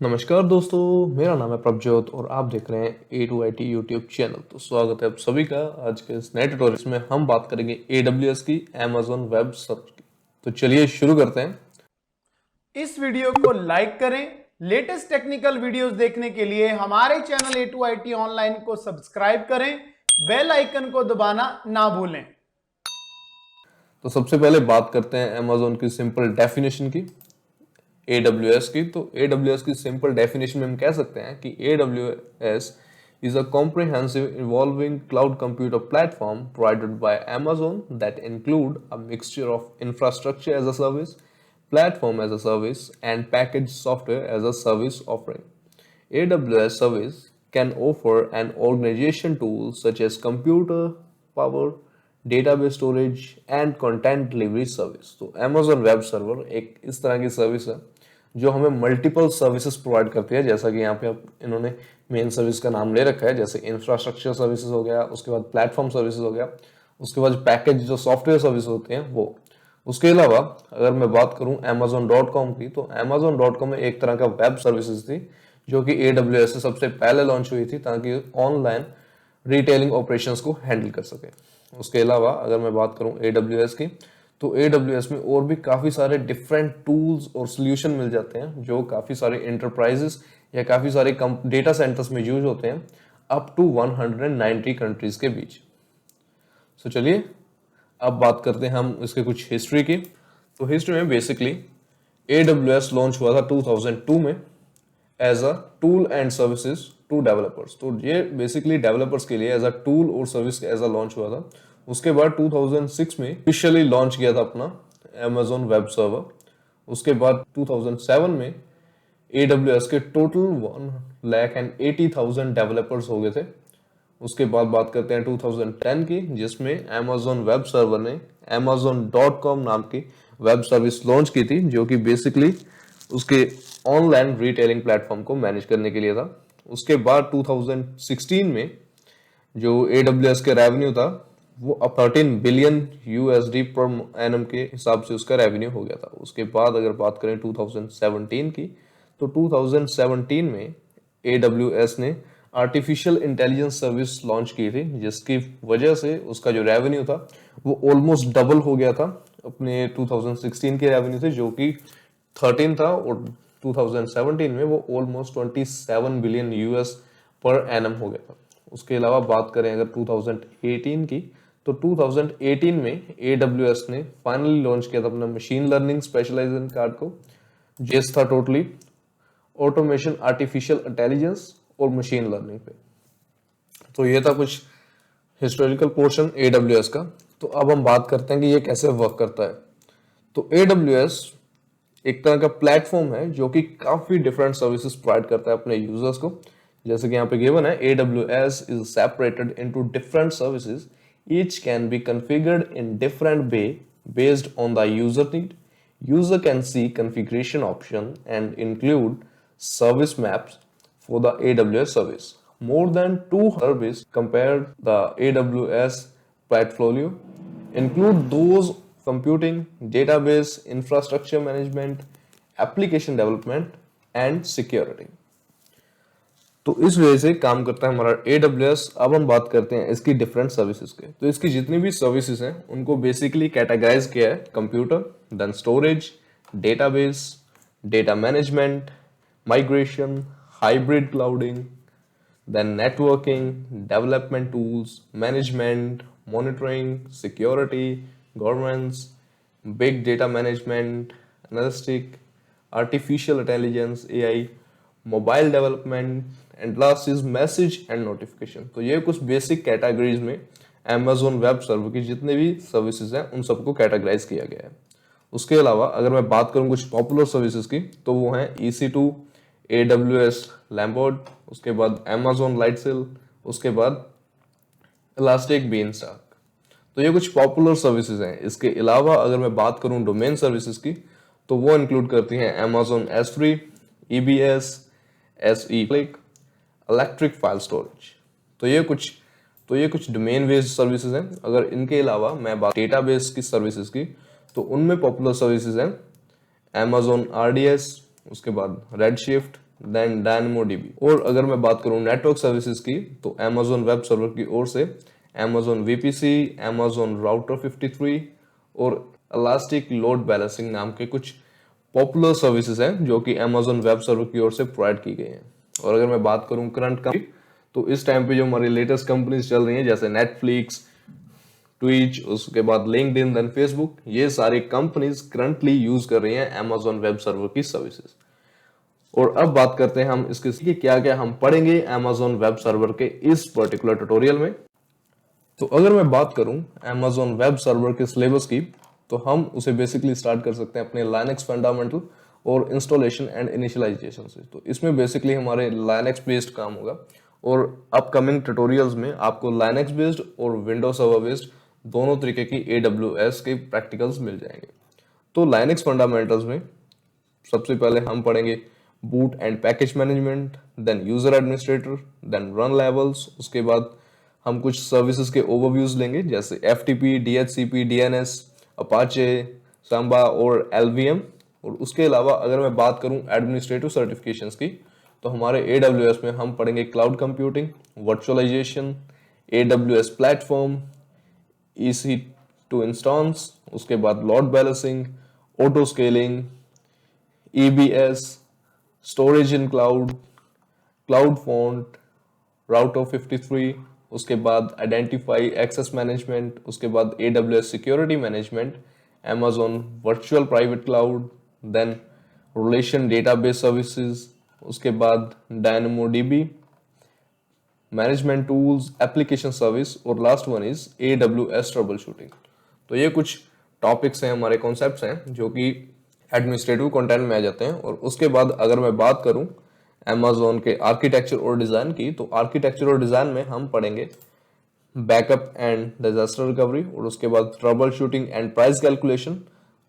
नमस्कार दोस्तों, मेरा नाम है प्रभजोत और आप देख रहे हैं A two I T YouTube channel. तो स्वागत है आप सभी का आज के इस नए ट्यूटोरियल में। हम बात करेंगे AWS की, Amazon वेब सर्वर की। तो चलिए शुरू करते हैं। इस वीडियो को लाइक करें। लेटेस्ट टेक्निकल वीडियोस देखने के लिए हमारे चैनल A2IT ऑनलाइन को सब्सक्राइब करें। बेल आइकन को दबाना ना भूलें। तो सबसे पहले बात करते हैं Amazon की सिंपल डेफिनेशन की, AWS की। तो AWS की सिंपल डेफिनेशन में हम कह सकते हैं कि AWS is a comprehensive evolving cloud computer platform provided by Amazon that include a mixture of infrastructure as a service, platform as a service, and packaged software as a service offering. AWS service can offer an organization tools such as computer power, database storage, and content delivery service. तो Amazon web server एक इस तरह की service है जो हमें multiple services provide करती है। जैसा कि यहाँ पे आप इन्होंने मेन सर्विस का नाम ले रखा है, जैसे इंफ्रास्ट्रक्चर सर्विसेज हो गया, उसके बाद प्लेटफॉर्म सर्विसेज हो गया, उसके बाद पैकेज जो सॉफ्टवेयर सर्विस होते हैं वो। उसके अलावा अगर मैं बात करूं Amazon.com की, तो Amazon.com में एक तरह का वेब सर्विसेज थी जो कि AWS से सबसे पहले लॉन्च हुई थी ताकि ऑनलाइन रिटेलिंग ऑपरेशंस को हैंडल कर सके। उसके अलावा अगर मैं बात करूं AWS की, तो AWS में और भी काफ़ी सारे डिफरेंट टूल्स और सोल्यूशन मिल जाते हैं जो काफ़ी सारे इंटरप्राइजेस या काफ़ी सारे डेटा सेंटर्स में यूज होते हैं अप टू 190 कंट्रीज के बीच। सो चलिए अब बात करते हैं हम इसके कुछ हिस्ट्री की। तो हिस्ट्री में बेसिकली AWS लॉन्च हुआ था 2002 में as a tool and services to developers. तो ये बेसिकली डेवलपर्स के लिए एज अ टूल और सर्विस एज अ लॉन्च हुआ था। उसके बाद 2006 में ऑफिशियली लॉन्च किया था अपना Amazon वेब सर्वर। उसके बाद 2007 में AWS के टोटल 1,80,000 डेवलपर्स हो गए थे। उसके बाद बात करते हैं 2010 की, जिसमें Amazon वेब सर्वर ने Amazon.com नाम की वेब सर्विस लॉन्च की थी जो कि बेसिकली उसके ऑनलाइन रिटेलिंग प्लेटफॉर्म को मैनेज करने के लिए था। उसके बाद 2016 में जो AWS के रेवेन्यू था वो अब 13 बिलियन USD पर एनम के हिसाब से उसका रेवेन्यू हो गया था। उसके बाद अगर बात करें 2017 की, तो 2017 में AWS ने आर्टिफिशियल इंटेलिजेंस सर्विस लॉन्च की थी जिसकी वजह से उसका जो रेवेन्यू था वो ऑलमोस्ट डबल हो गया था अपने 2016 के रेवेन्यू से, जो कि 13 था, और 2017 में वो almost 27 billion US per annum हो गया था। उसके अलावा बात करें अगर 2018 की, तो 2018 में AWS ने फाइनली लॉन्च किया था अपना मशीन लर्निंग स्पेशलाइजेशन कार्ड को, जिस था टोटली ऑटोमेशन, आर्टिफिशियल इंटेलिजेंस और मशीन लर्निंग पे। तो ये था कुछ हिस्टोरिकल पोर्शन AWS का। तो अब हम बात करते हैं कि ये कैसे वर्क करता है। तो AWS एक तरह का प्लेटफॉर्म है जो कि काफी डिफरेंट सर्विसेज प्रोवाइड करता है अपने यूजर्स को। जैसे कि यहाँ पे गिवन है, AWS is separated into different services. Each can be configured in different way based on the user need. User can see configuration option and include service maps for the AWS service. More than 200 services compare the AWS portfolio, include those computing, database, infrastructure management, application development and security. तो इस वजह से काम करता है हमारा AWS। अब हम बात करते हैं इसकी डिफरेंट सर्विसेज के। तो इसकी जितनी भी सर्विसेज हैं उनको बेसिकली कैटेगराइज किया है: computer, then storage, database, data management, migration, hybrid clouding, then networking, development tools, management, monitoring, security, governance, big data management, analytic, artificial intelligence, AI, mobile development, and last is message and notification। तो ये कुछ basic categories में Amazon web server की जितने भी services हैं उन सबको कैटेगराइज किया गया है। उसके अलावा अगर मैं बात करूं कुछ पॉपुलर सर्विसेज की, तो वो हैं EC2, AWS लैम्बर्ट, उसके बाद Amazon Lightsail, उसके बाद इलास्टिक बीनस्टैक। तो ये कुछ पॉपुलर सर्विसेज हैं। इसके अलावा अगर मैं बात करूं डोमेन सर्विसेज की, तो वो इंक्लूड करती हैं Amazon S3, EBS, SE Click, electric file storage. तो ये कुछ डोमेन बेस्ड सर्विसेज हैं। अगर इनके अलावा मैं बात डेटाबेस की सर्विसेज की, तो उनमें पॉपुलर सर्विसेज हैं Amazon RDS, उसके बाद Redshift, देन DynamoDB। और अगर मैं बात करूं नेटवर्क सर्विसेज की, तो Amazon वेब सर्वर की ओर से Amazon VPC, Amazon Router 53 और इलास्टिक लोड बैलेंसिंग नाम के कुछ पॉपुलर सर्विसेज हैं जो कि Amazon वेब सर्वर की ओर से प्रोवाइड की गई हैं। और अगर मैं बात करूं करंट का, तो इस टाइम पे जो हमारी लेटेस्ट कंपनीज चल रही हैं जैसे नेटफ्लिक्स, ट्विच, उसके बाद लिंक्डइन, देन फेसबुक, ये सारी कंपनीज करंटली यूज कर रही हैं Amazon वेब सर्वर की सर्विसेज। और अब बात करते हैं हम इसके क्या क्या हम पढ़ेंगे Amazon वेब सर्वर के इस पर्टिकुलर ट्यूटोरियल में। तो अगर मैं बात करूं Amazon वेब सर्वर के सिलेबस की, तो हम उसे बेसिकली स्टार्ट कर सकते हैं अपने लाइनक्स फंडामेंटल और इंस्टॉलेशन एंड इनिशियलाइजेशन से। तो इसमें बेसिकली हमारे लाइनक्स बेस्ड काम होगा और अपकमिंग ट्यूटोरियल्स में आपको लाइनक्स बेस्ड और विंडोज सर्वर बेस्ड दोनों तरीके की AWS के प्रैक्टिकल्स मिल जाएंगे। तो लाइनक्स फंडामेंटल्स में सबसे पहले हम पढ़ेंगे boot and package management, then user administrator, then run levels. उसके बाद हम कुछ सर्विसेज के ओवरव्यूज लेंगे जैसे FTP, DHCP, DNS, Apache, Samba और LVM। और उसके अलावा अगर मैं बात करूं एडमिनिस्ट्रेटिव सर्टिफिकेशंस की, तो हमारे AWS में हम पढ़ेंगे cloud computing, virtualisation, AWS platform, EC2 instance, उसके बाद load balancing, auto scaling, EBS, storage in cloud, cloud front, router 53, उसके बाद आइडेंटिफाई एक्सेस मैनेजमेंट, उसके बाद AWS security management, Amazon virtual private cloud, then relation database services, उसके बाद DynamoDB, management tools, application service और last one is AWS troubleshooting. तो ये कुछ टॉपिक्स हैं, हमारे कॉन्सेप्ट्स हैं जो कि एडमिनिस्ट्रेटिव कंटेंट में आ जाते हैं। और उसके बाद अगर मैं बात करूं Amazon के आर्किटेक्चर और डिजाइन की, तो आर्किटेक्चर और डिजाइन में हम पढ़ेंगे बैकअप एंड डिजास्टर रिकवरी, और उसके बाद troubleshooting and price calculation,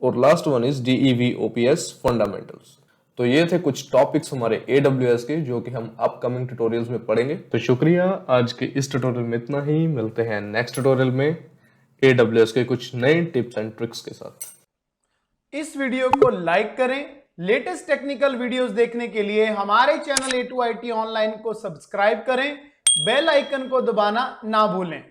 और last one is DEV/OPS fundamentals. तो ये थे कुछ टॉपिक्स हमारे AWS के जो कि हम अपकमिंग ट्यूटोरियल्स में पढ़ेंगे। तो शुक्रिया, आज के इस ट्यूटोरियल में इतना ही। मिलते हैं नेक्स्ट ट्यूटोरियल में AWS के कुछ नए टिप्स एंड ट्रिक्स के साथ। इस वीडियो को लाइक करें। लेटेस्ट टेक्निकल वीडियोस देखने के लिए हमारे चैनल A2IT ऑनलाइन को सब्सक्राइब करें। बेल आइकन को दबाना ना भूलें।